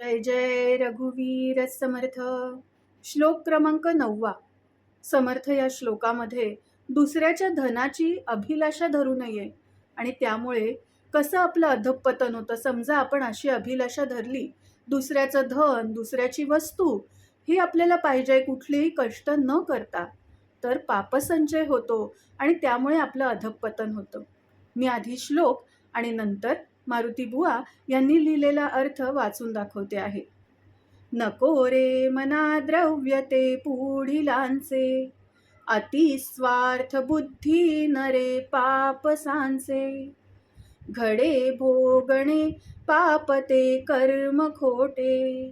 जय जय रघुवीर समर्थ. श्लोक क्रमांक 9. समर्थ या श्लोकामध्ये दुसऱ्याच्या धनाची अभिलाषा धरू नये आणि त्यामुळे कसं आपलं अधःपतन होतं. समजा आपण अशी अभिलाषा धरली, दुसऱ्याचं धन, दुसऱ्याची वस्तू ही आपल्याला पाहिजे कुठलेही कष्ट न करता, तर पापसंचय होतो आणि त्यामुळे आपलं अधःपतन होतं. मी आधी श्लोक आणि नंतर मारुती बुवा यांनी लिहिलेला अर्थ वाचून दाखवते आहे. नको रे मना द्रव्य ते पुढिलांचे, अति स्वार्थ बुद्धी नरे पाप सांचे. घडे भोगणे पाप ते कर्म खोटे,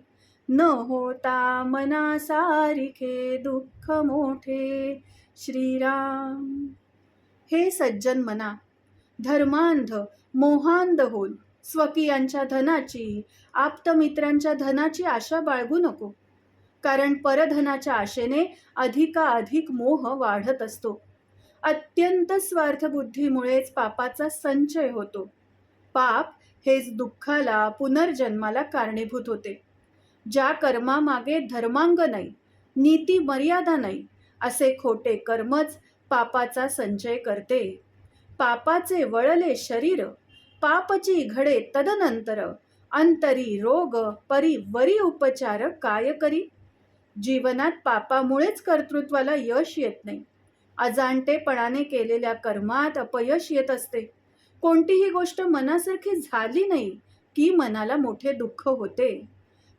न होता मना सारिखे दुःख मोठे. श्रीराम. हे सज्जन मना, धर्मांध मोहांध होऊन स्वकीयांच्या धनाची, आप्तमित्रांच्या धनाची आशा बाळगू नको. कारण परधनाच्या आशेने अधिकाधिक मोह वाढत असतो. अत्यंत स्वार्थबुद्धीमुळेच पापाचा संचय होतो. पाप हेच दुःखाला, पुनर्जन्माला कारणीभूत होते. ज्या कर्मामागे धर्मांग नाही, नीती मर्यादा नाही, असे खोटे कर्मच पापाचा संचय करते. पापाचे वळले शरीर, पापची घडे तदनंतर, अंतरी रोग परी वरी उपचार काय करी. जीवनात पापामुळेच कर्तृत्वाला यश येत नाही. अजाणतेपणाने केलेल्या कर्मात अपयश येत असते. कोणतीही गोष्ट मनासारखी झाली नाही की मनाला मोठे दुःख होते.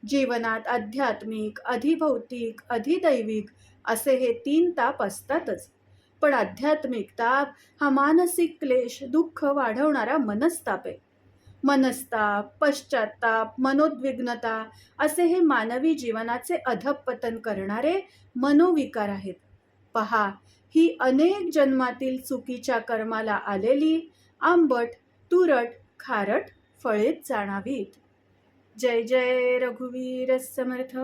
जीवनात आध्यात्मिक, अधिभौतिक, अधिदैविक असे हे 3 ताप असतातच. पण आध्यात्मिक ताप हा मानसिक क्लेश, दुःख वाढवणारा मनस्ताप आहे. मनस्ताप, पश्चाताप, मनोद्विग्नता असे हे मानवी जीवनाचे अधःपतन करणारे मनोविकार आहेत. पहा, ही अनेक जन्मातील चुकीच्या कर्माला आलेली आंबट, तुरट, खारट फळेच जाणावीत. जय जय रघुवीर समर्थ.